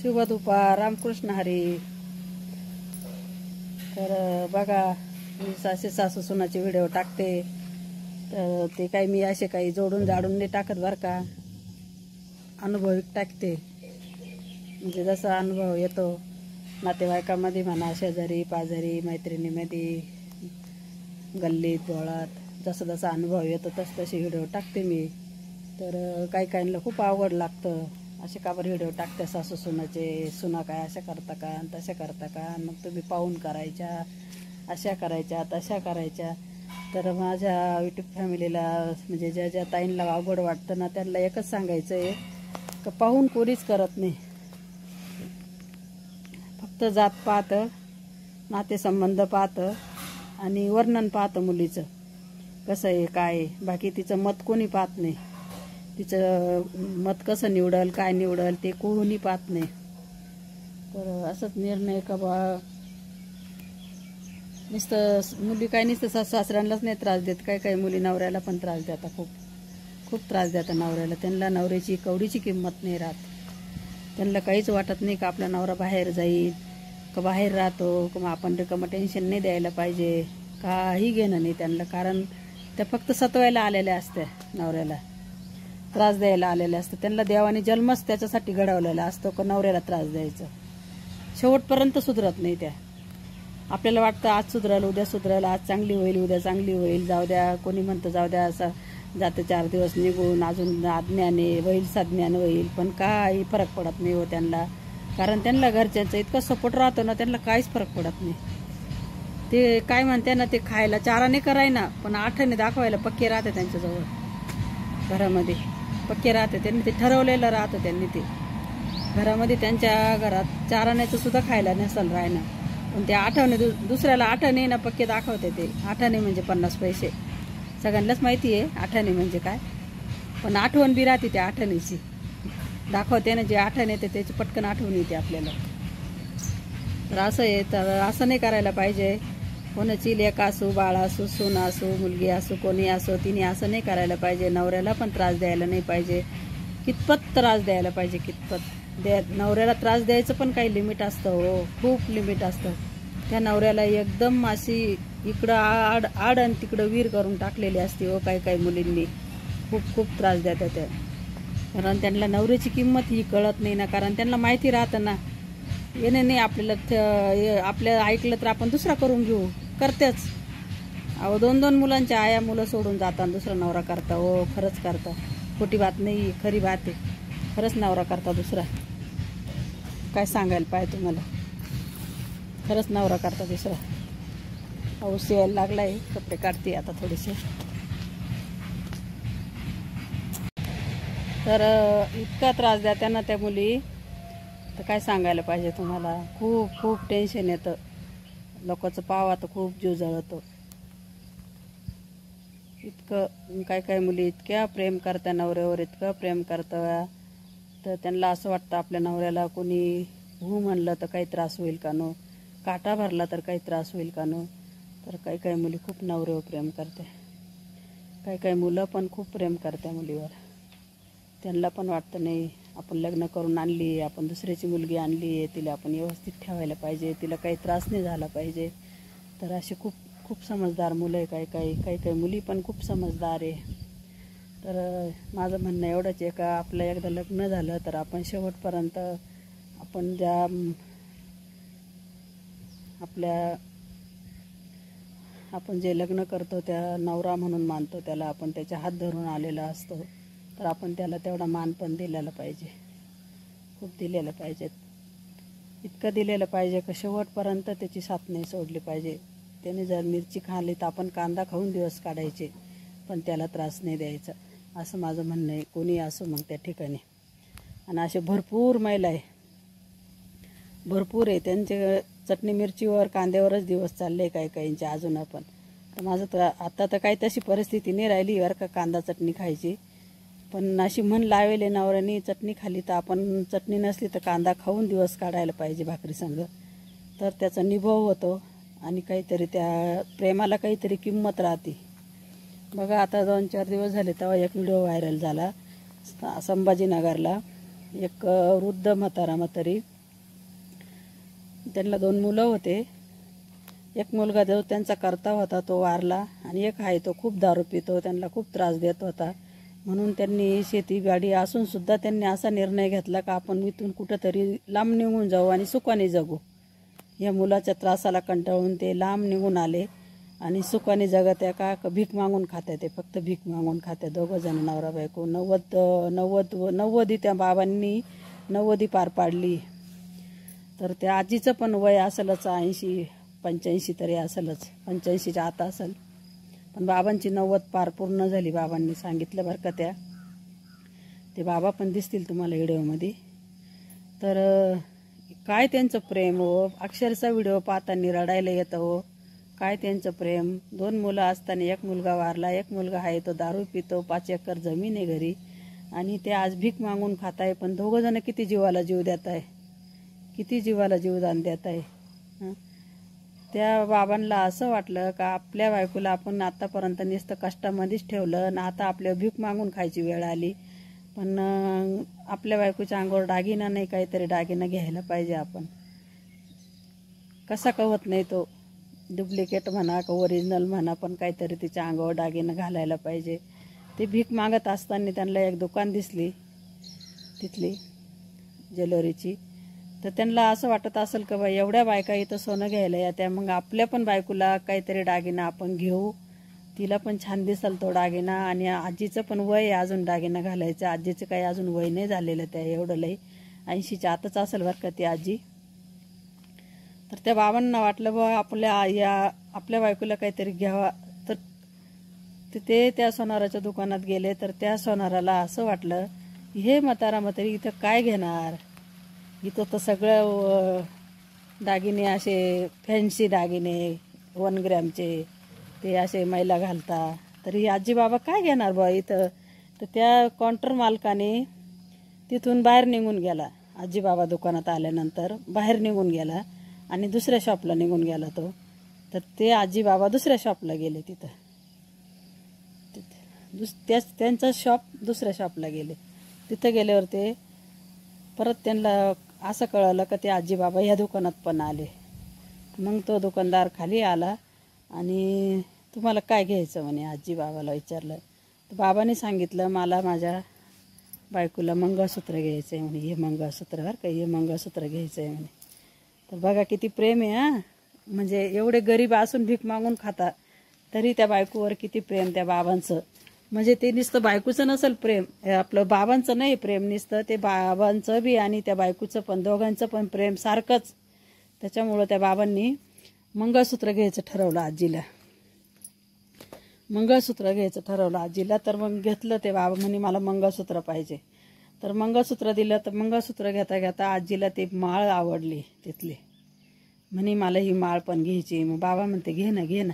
शुभ दुपार, रामकृष्ण हरी. तर बघा, मी सासू सुनाचे व्हिडिओ टाकते, तर ते काही मी असे काही जोडून जाडून नाही टाकत बरं का, अनुभविक टाकते. म्हणजे जसा अनुभव येतो नातेवाईकामध्ये म्हणा, शेजारी पाजारी मैत्रिणीमध्ये, गल्लीत बोळात, जसा जसा अनुभव येतो तसे व्हिडिओ टाकते मी. तर काही काहींना खूप आवड लागतं, असे का बरं व्हिडिओ टाकते सासू सुनाचे, सुना काय अशा करता का तशा करता का, मग तुम्ही पाहून करायच्या, अशा करायच्या तशा करायच्या. तर माझ्या यूट्यूब फॅमिलीला म्हणजे ज्या ज्या ताईंना आवड वाटतं ना, त्यांना एकच सांगायचं आहे का पाहून कोणीच करत नाही. फक्त जात पाहतं, नातेसंबंध पाहतं आणि वर्णन पाहतं मुलीचं कसं आहे काय आहे. बाकी तिचं मत कोणी पाहत नाही, तिचं मत कसं निवडल काय निवडल ते कोणी पाहत नाही. तर असंच निर्णय का बा, नुसतं मुली काय नुसतं सासऱ्यांनाच नाही त्रास देत, काही काही मुली नवऱ्याला पण त्रास देतात, खूप खूप त्रास देतात नवऱ्याला. त्यांना नवऱ्याची कवडीची किंमत नाही राहत, त्यांना काहीच वाटत नाही का आपला नवरा बाहेर जाईल का बाहेर राहतो का आपण रिकामं टेन्शन नाही द्यायला पाहिजे, काही घेणं नाही त्यांना. कारण त्या फक्त सतवायला आलेल्या असत्या, नवऱ्याला त्रास द्यायला आलेल्या असतं. त्यांना देवाने जन्मच त्याच्यासाठी घडवलेला असतो का नवऱ्याला त्रास द्यायचं. शेवटपर्यंत सुधरत नाही त्या. आपल्याला वाटतं आज सुधरल उद्या सुधरल, आज चांगली होईल उद्या चांगली होईल, जाऊ द्या, कोणी म्हणतं जाऊ द्या, असं जातं 4 दिवस निघून, अजून आज्ञाने होईल साज्ञान होईल, पण काही फरक पडत नाही हो त्यांना. कारण त्यांना घरच्यांचा इतका सपोर्ट राहतो ना, त्यांना काहीच फरक पडत नाही. ते काय म्हणते ना, ते खायला चाराने करायना पण आठाने दाखवायला पक्के राहते त्यांच्याजवळ, घरामध्ये पक्के राहते. त्यांनी ते ठरवलेलं राहतं, त्यांनी ते घरामध्ये त्यांच्या घरात चाराण्याचं सुद्धा खायला नसेल राहणं, पण ते आठाने दुसऱ्याला आठाने ना पक्के दाखवते. ते आठाने म्हणजे 50 पैसे, सगळ्यांनाच माहिती आहे आठाने म्हणजे काय, पण आठवण बी राहते त्या आठाणीची, दाखवते ना जे आठाने येते त्याची पटकन आठवण येते आपल्याला. तर असं आहे, तर असं नाही करायला पाहिजे. कोणाची लेक असो, बाळ असो, सून असो, मुलगी असो, कोणी असो, तिने असं नाही करायला पाहिजे. नवऱ्याला पण त्रास द्यायला नाही पाहिजे. कितपत त्रास द्यायला पाहिजे, कितपत नवऱ्याला त्रास द्यायचं पण काही लिमिट असतं हो, खूप लिमिट असतं. त्या नवऱ्याला एकदम अशी इकडं आड आणि तिकडं वीर करून टाकलेली असते हो काही काही मुलींनी. खूप खूप त्रास देतात त्या, कारण त्यांना नवऱ्याची किंमत ही कळत नाही ना. कारण त्यांना माहिती राहतं ना, येणे नाही आपल्याला, आपल्या ऐकलं तर आपण दुसरा करून घेऊ, करतेच. अहो 2-2 मुलांच्या आया मुलं सोडून जातात, दुसरा नवरा करता हो, खरंच करता, खोटी बात नाही, खरी बात आहे. खरंच नवरा करता दुसरा, काय सांगायला पाहिजे तुम्हाला, खरंच नवरा करता दुसरा. पाऊस यायला लागलाय, कपडे काढते आता थोडेसे. तर इतका त्रास द्या त्यांना त्या मुली, तर काय सांगायला पाहिजे तुम्हाला. खूप खूप टेन्शन येतं, लोकांचं पावा तर खूप जीव जळतो. इतकं काय काय मुली इतक्या प्रेम करत्या नवऱ्यावर, इतकं प्रेम करता, तर त्यांना असं वाटतं आपल्या नवऱ्याला कोणी हो म्हणलं तर काही त्रास होईल का नो, काटा भरला तर काही त्रास होईल का नो. तर काही काही मुली खूप नवऱ्यावर प्रेम करते, काही काही मुलं पण खूप प्रेम करत्या मुलीवर. त्यांना पण वाटतं नाही आपण लग्न करून आणली, आपण दुसऱ्याची मुलगी आणली आहे, तिला आपण व्यवस्थित ठेवायला पाहिजे, तिला काही त्रास नाही झाला पाहिजे. तर असे खूप खूप समजदार मुलं आहे, काही काही मुली पण खूप समजदार आहे. तर माझं म्हणणं एवढंच आहे का आपलं एकदा लग्न झालं तर आपण शेवटपर्यंत आपण ज्या आपण जे लग्न करतो त्या नवरा म्हणून मानतो त्याला, आपण त्याच्या हात धरून आलेला असतो, तर आपण त्याला तेवढा मान पण दिलेला पाहिजे, खूप दिलेलं पाहिजे. इतकं दिलेलं पाहिजे का शेवटपर्यंत त्याची साथ नाही सोडली पाहिजे. त्याने जर मिरची खाल्ली तर आपण कांदा खाऊन दिवस काढायचे, पण त्याला त्रास नाही द्यायचा, असं माझं म्हणणं आहे. कोणी असो मग त्या ठिकाणी. आणि असे भरपूर महिला आहे, भरपूर आहे, त्यांचे चटणी मिरचीवर कांद्यावरच दिवस चालले काही काहींचे अजून पण. तर माझं तर आता तर काही तशी परिस्थिती नाही राहिली बरं का कांदा चटणी खायची, पण अशी म्हण लावेले नवऱ्याने, चटणी खाली तर आपण, चटणी नसली तर कांदा खाऊन दिवस काढायला पाहिजे भाकरी संग, तर त्याचा निभव होतो आणि काहीतरी त्या प्रेमाला काहीतरी किंमत राहते. बघा आता 2-4 दिवस झाले तेव्हा एक व्हिडिओ व्हायरल झाला, संभाजीनगरला एक वृद्ध म्हातारी त्यांना 2 मुलं होते. एक मुलगा जो त्यांचा करता होता तो वारला, आणि एक आहे तो खूप दारू पितो, त्यांना खूप त्रास देत होता. म्हणून त्यांनी शेतीवाडी असून सुद्धा त्यांनी असा निर्णय घेतला का आपण इथून कुठंतरी लांब निघून जाऊ आणि सुखाने जगू. या मुलाच्या त्रासाला कंटाळून ते लांब निघून आले आणि सुखाने जगत आहे का भीक मागून खाते. ते फक्त भीक मागून खाते 2 जण नवरा बायको. 90 त्या बाबांनी 90 पार पाडली. तर त्या आजीचं पण वय असेलच 80-85 तरी असेलच, 85च्या आत असेल. पण बाबांची 90 पार पूर्ण झाली. बाबांनी सांगितलं बरं का. ते बाबा पण दिसतील तुम्हाला व्हिडिओमध्ये. तर काय त्यांचं प्रेम हो, अक्षरशः व्हिडिओ पाहताना रडायला येतं हो. काय त्यांचं प्रेम. 2 मुलं असताना एक मुलगा वारला, एक मुलगा आहे तो दारू पितो, 5 एकर जमीन आहे घरी, आणि ते आज भीक मागून खात आहे. पण 2 जण किती जीवाला जीव देत आहे, किती जीवाला जीवदान देत आहे. त्या बाबांना असं वाटलं का आपल्या बायकोला आपण आतापर्यंत नुसतं कष्टामध्येच ठेवलं ना, आता आपल्या भीक मागून खायची वेळ आली. पण आपल्या बायकोच्या अंगावर दागिना नाही, काहीतरी दागिना घ्यायला पाहिजे आपण. कसा कवत नाही तो, डुप्लिकेट म्हणा का ओरिजिनल म्हणा, पण काहीतरी तिच्या अंगावर दागिना घालायला पाहिजे. ते भीक मागत असताना त्यांना एक दुकान दिसली तिथली ज्वेलरीची. तर त्यांना असं वाटत असेल का बा एवढ्या बायका इथं सोनं घ्यायला येत्या, मग आपल्या पण बायकोला काहीतरी दागिना आपण घेऊ, तिला पण छान दिसल तो दागिना. आणि आजीचं पण वय अजून दागिना घालायचं. आजीचं काही अजून वय नाही झालेलं त्या एवढं लई, 80च्या आतच असेल बरं का ती आजी. तर त्या बाबांना वाटलं बा आपल्या बायकोला काहीतरी घ्यावा. तर ते त्या सोनाराच्या दुकानात गेले. तर त्या सोनाराला असं वाटलं हे म्हातारी इथं काय घेणार, इथं तर सगळं दागिने असे फॅन्सी दागिने 1 ग्रॅमचे ते असे महिला घालता. तर ही आजी बाबा काय घेणार बा इथं. तर त्या काउंटर मालकाने तिथून बाहेर निघून गेला. आजी बाबा दुकानात आल्यानंतर बाहेर निघून गेला आणि दुसऱ्या शॉपला निघून गेला तो. तर ते आजी बाबा दुसऱ्या शॉपला गेले. त्यांचा शॉप दुसऱ्या शॉपला गेले. तिथं गेल्यावर ते परत त्यांना असं कळलं का ते आजी बाबा या दुकानात पण आले. मग तो दुकानदार खाली आला आणि तुम्हाला काय घ्यायचं म्हणे आजी बाबाला विचारलं. तर बाबाने सांगितलं मला माझ्या बायकोला मंगळसूत्र घ्यायचं आहे म्हणे. हे मंगळसूत्र बरं का, हे मंगळसूत्र घ्यायचं आहे म्हणे. तर बघा किती प्रेम आहे हा. म्हणजे एवढे गरीब असून भीक मागून खाता तरी त्या बायकोवर किती प्रेम त्या बाबांचं. म्हणजे ते नुसतं बायकोचं नसेल प्रेम, आपलं बाबांचं नाही प्रेम नुसतं, ते बाबांचं बी आणि त्या बायकोचं पण, दोघांचं पण प्रेम सारखंच. त्याच्यामुळं त्या बाबांनी मंगळसूत्र घ्यायचं ठरवलं आजीला. मंगळसूत्र घ्यायचं ठरवलं आजीला. तर मग घेतलं ते बाबा म्हणे मला मंगळसूत्र पाहिजे. तर मंगळसूत्र दिलं. तर मंगळसूत्र घेता घेता आजीला ते माळ आवडली तिथली. म्हणे मला ही माळ पण घ्यायची. मग बाबा म्हणते घे ना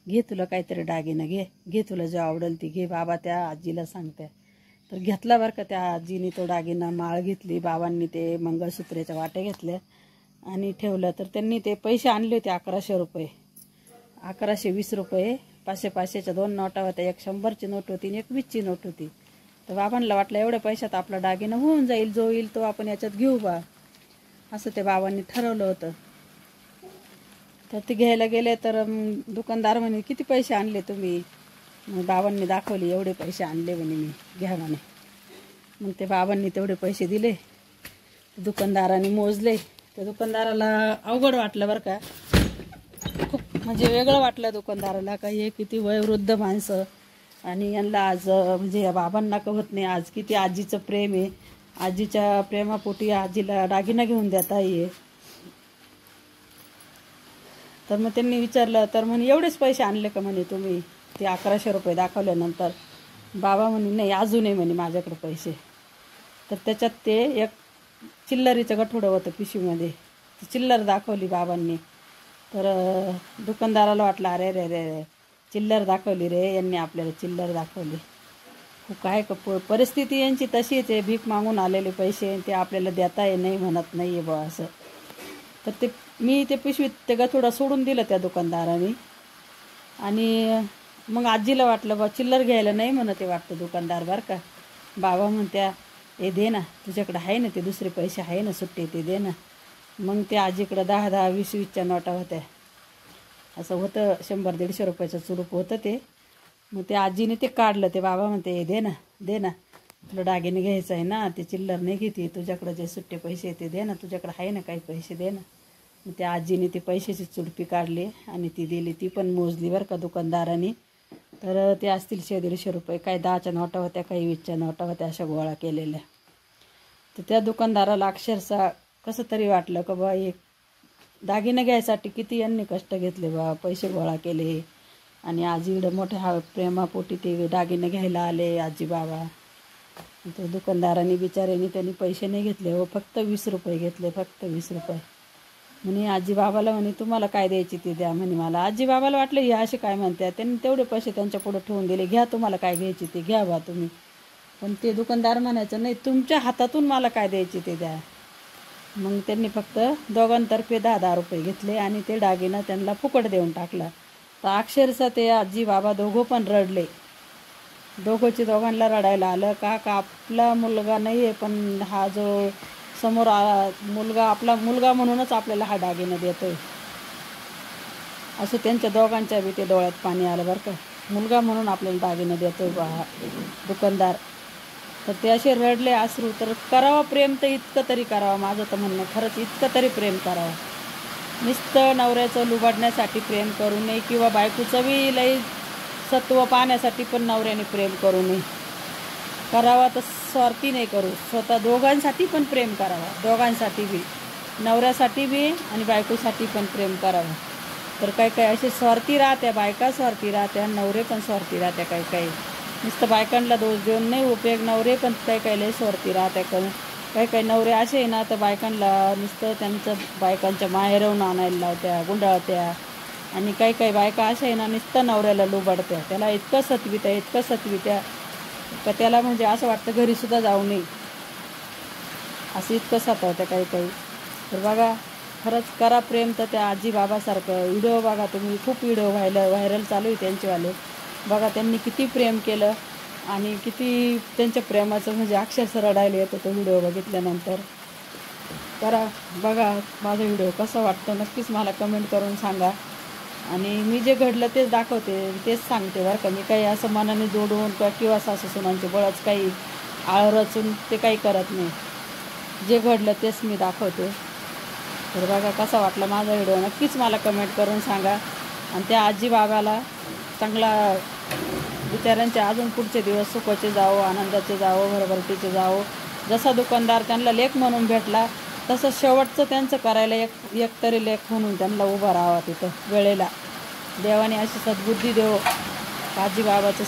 घे, तुला काहीतरी दागिना घे, तुला जे आवडेल ती घे. बाबा त्या आजीला सांगते. तर घेतला बरं का त्या आजीने तो दागिना, माळ घेतली. बाबांनी ते मंगळसूत्रेच्या वाट्या घेतल्या आणि ठेवलं. तर त्यांनी ते पैसे आणले होते 1100 रुपये, 1120 रुपये. 500-500च्या 2 नोटा होत्या. एक 100ची नोट होती आणि एक 20ची नोट होती. तर बाबांना वाटलं एवढ्या पैशात आपला दागिना होऊन जाईल, जो येईल तो आपण याच्यात घेऊ बा, असं ते बाबांनी ठरवलं होतं. तर ते घ्यायला गेले. तर दुकानदार म्हणे किती पैसे आणले तुम्ही. मग बाबांनी दाखवले एवढे पैसे आणले म्हणे मी, घ्या म्हणे. मग ते बाबांनी तेवढे पैसे दिले. दुकानदाराने मोजले. त्या दुकानदाराला अवघड वाटलं बरं का, खूप म्हणजे वेगळं वाटलं दुकानदाराला का हे किती वयोवृद्ध माणसं आणि यांना आज म्हणजे या बाबांना कळत नाही आज किती आजीचं प्रेम आहे. आजीच्या प्रेमापोटी आजीला दागिना घेऊन देता ये. तर मग त्यांनी विचारलं. तर म्हणे एवढेच पैसे आणले का म्हणे तुम्ही. ते 1100 रुपये दाखवल्यानंतर बाबा म्हणे नाही अजूनही म्हणे माझ्याकडे पैसे. तर त्याच्यात ते एक चिल्लरीचं गठोडं होतं पिशवीमध्ये. ती चिल्लर दाखवली बाबांनी. तर दुकानदाराला वाटलं अरे रे रे चिल्लर दाखवली रे यांनी आपल्याला, चिल्लर दाखवली. काय परिस्थिती यांची तशीच आहे. भीक मागून आलेले पैसे ते आपल्याला देता नाही म्हणत नाही आहे बा असं. तर ते मी ते पिशवीत ते गठोडं सोडून दिलं त्या दुकानदाराने. आणि मग आजीला वाटलं बा चिल्लर घ्यायला नाही म्हणते वाटतं दुकानदार बरं का. बाबा म्हणत्या हे दे ना, तुझ्याकडे आहे ना ते दुसरे पैसे आहे ना सुट्टे, ते दे ना. मग ते आजीकडं 10-10, 20-20च्या नोटा होत्या. असं होतं 100-150 रुपयाचं चुडूप होतं ते. मग ते आजीने ते काढलं. ते बाबा म्हणते दे ना दे ना, तुला दागिने घ्यायचं आहे ना, ते चिल्लर नाही घेते, तुझ्याकडं जे सुट्टे पैसे ते दे ना, तुझ्याकडं आहे ना काही पैसे दे ना. मग त्या आजीने ती पैशाची चुडपी काढली आणि ती दिली. ती पण मोजली बरं का दुकानदाराने. तर ते असतील 100-150 रुपये. काही 10च्या नोटा होत्या, काही 20च्या नोटा होत्या, अशा गोळा केलेल्या. तर त्या दुकानदाराला अक्षरशः कसं तरी वाटलं का बा एक दागिने घ्यायसाठी किती यांनी कष्ट घेतले बा, पैसे गोळा केले. आणि आजीकडं मोठ्या प्रेमापोटी ते दागिने घ्यायला आले आजी बाबा. तो दुकानदाराने बिचाऱ्याने त्यांनी पैसे नाही घेतले हो, फक्त 20 रुपये घेतले, फक्त 20 रुपये. म्हणे आजी बाबाला म्हणे तुम्हाला काय द्यायची ते द्या म्हणे मला. आजी बाबाला वाटलं हे असे काय म्हणतात, त्यांनी तेवढे पैसे त्यांच्या पुढे ठेवून दिले, घ्या तुम्हाला काय घ्यायची ते घ्या बा तुम्ही. पण ते दुकानदार म्हणायचं नाही, तुमच्या हातातून मला काय द्यायची ते द्या. मग त्यांनी फक्त दोघांतर्फे 10-10 रुपये घेतले आणि ते दागिना त्यांना फुकट देऊन टाकला. तर अक्षरशः ते आजी बाबा दोघं पण रडले. दोघांना रडायला आलं का आपला मुलगा नाही आहे, पण हा जो समोर मुलगा आपला मुलगा म्हणूनच आपल्याला हा दागिना देतोय, असं त्यांच्या दोघांच्या बी ते डोळ्यात पाणी आलं बरं का. मुलगा म्हणून आपल्याला दागिना देतोय बा दुकानदार. तर ते असे रडले अश्रू. तर करावं प्रेम तर इतकं तरी करावं, माझं तर म्हणणं खरंच इतकं तरी प्रेम करावं. नुसतं नवऱ्याचं लुबाडण्यासाठी प्रेम करू नये किंवा बायकोचं बी लई सत्व पाहण्यासाठी पण नवऱ्याने प्रेम करू नये. करावा तर स्वार्थी नाही करू, स्वतः दोघांसाठी पण प्रेम करावा, दोघांसाठी बी, नवऱ्यासाठी बी आणि बायकोसाठी पण प्रेम करावं. तर काही काही असे स्वार्थी राहत्या बायका, स्वार्थी राहत्या नवरे पण स्वार्थी राहत्या. काही काही नुसतं बायकांना दोष देऊन नाही उपयोग, नवरे पण काही काही लय स्वार्थी राहत्या. काही काही नवरे असे आहे ना तर बायकांना नुसतं त्यांचं बायकांच्या माहेरवून आणायला लावत्या, गुंडाळत्या. आणि काही काही बायका अशा आहे ना नुसतं नवऱ्याला लुबाडत्या, त्याला इतकं सतवित्या का त्याला म्हणजे असं वाटतं घरीसुद्धा जाऊ नये, असं इतकं सतावत्या काही काही. तर बघा खरंच करा प्रेम तर त्या आजी बाबासारखं. व्हिडिओ बघा तुम्ही, खूप व्हिडिओ व्हायरल चालू आहे त्यांचेवाले. बघा त्यांनी किती प्रेम केलं आणि किती त्यांच्या प्रेमाचं म्हणजे अक्षरशः रडायला येतं तो व्हिडिओ बघितल्यानंतर. करा बघा माझा व्हिडिओ कसा वाटतो नक्कीच मला कमेंट करून सांगा. आणि मी जे घडलं तेच दाखवते, तेच सांगते बरं का. मी काही असं मनाने जोडून किंवा सासू सुनांचे बळच काही आळ रचून ते काही करत नाही. जे घडलं तेच मी दाखवते. तर बघा कसा वाटला माझा व्हिडिओ नक्कीच मला कमेंट करून सांगा. आणि त्या आजी बाबाला चांगला बिचाऱ्यांचे अजून पुढचे दिवस सुखाचे जावो, आनंदाचे जावो, भरभरटीचे जावो. जसा दुकानदार त्यांना लेख म्हणून भेटला तसं शेवटचं त्यांचं करायला एक तरी लेख म्हणून त्यांना उभं राहावं तिथं वेळेला. देवाने अशी सद्बुद्धी देवो आजी बाबाचं.